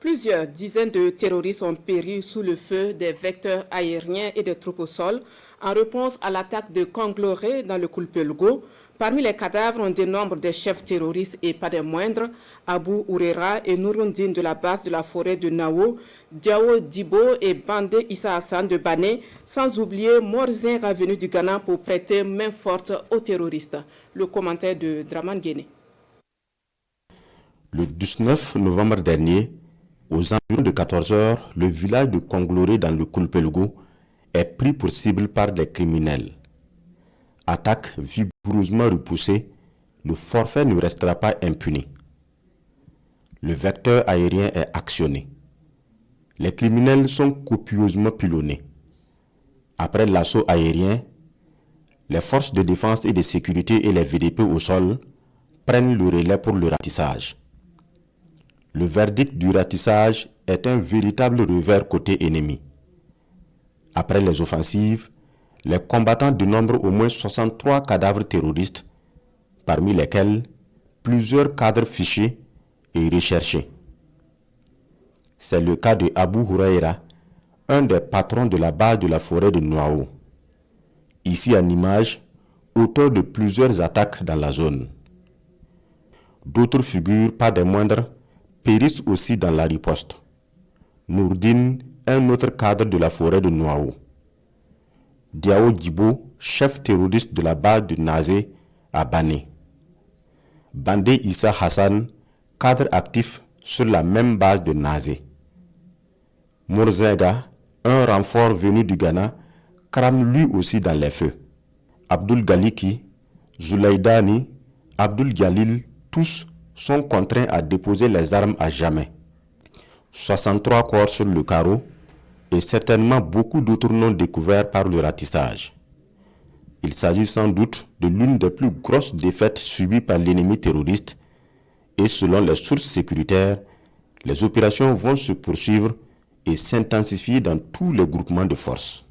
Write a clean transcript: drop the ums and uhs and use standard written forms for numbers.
Plusieurs dizaines de terroristes ont péri sous le feu des vecteurs aériens et des troupes au sol en réponse à l'attaque de conglomérés dans le Kulpelgo. Parmi les cadavres, on dénombre des chefs terroristes et pas des moindres, Abou Ourera et Nouroundine de la base de la forêt de Nao, Diao Dibo et Bandé Issa Hassan de Bané, sans oublier Morzin venu du Ghana pour prêter main forte aux terroristes. Le commentaire de Draman Guéné. Le 19 novembre dernier, aux environs de 14 heures, le village de Congloré dans le Kulpelgo est pris pour cible par des criminels. Attaque vigoureusement repoussée, le forfait ne restera pas impuni. Le vecteur aérien est actionné. Les criminels sont copieusement pilonnés. Après l'assaut aérien, les forces de défense et de sécurité et les VDP au sol prennent le relais pour le ratissage. Le verdict du ratissage est un véritable revers côté ennemi. Après les offensives, les combattants dénombrent au moins 63 cadavres terroristes, parmi lesquels plusieurs cadres fichés et recherchés. C'est le cas de Abou Huraira, un des patrons de la base de la forêt de Noao. Ici en image, auteur de plusieurs attaques dans la zone. D'autres figures, pas des moindres, périssent aussi dans la riposte. Nourdine, un autre cadre de la forêt de Noao. Diao Dibo, chef terroriste de la base de Nazé à Bané. Bandé Issa Hassan, cadre actif sur la même base de Nazé. Morzega, un renfort venu du Ghana, crame lui aussi dans les feux. Abdul Galiki, Zulaïdani, Abdul Galil, tous sont contraints à déposer les armes à jamais. 63 corps sur le carreau et certainement beaucoup d'autres non découverts par le ratissage. Il s'agit sans doute de l'une des plus grosses défaites subies par l'ennemi terroriste et selon les sources sécuritaires, les opérations vont se poursuivre et s'intensifier dans tous les groupements de forces.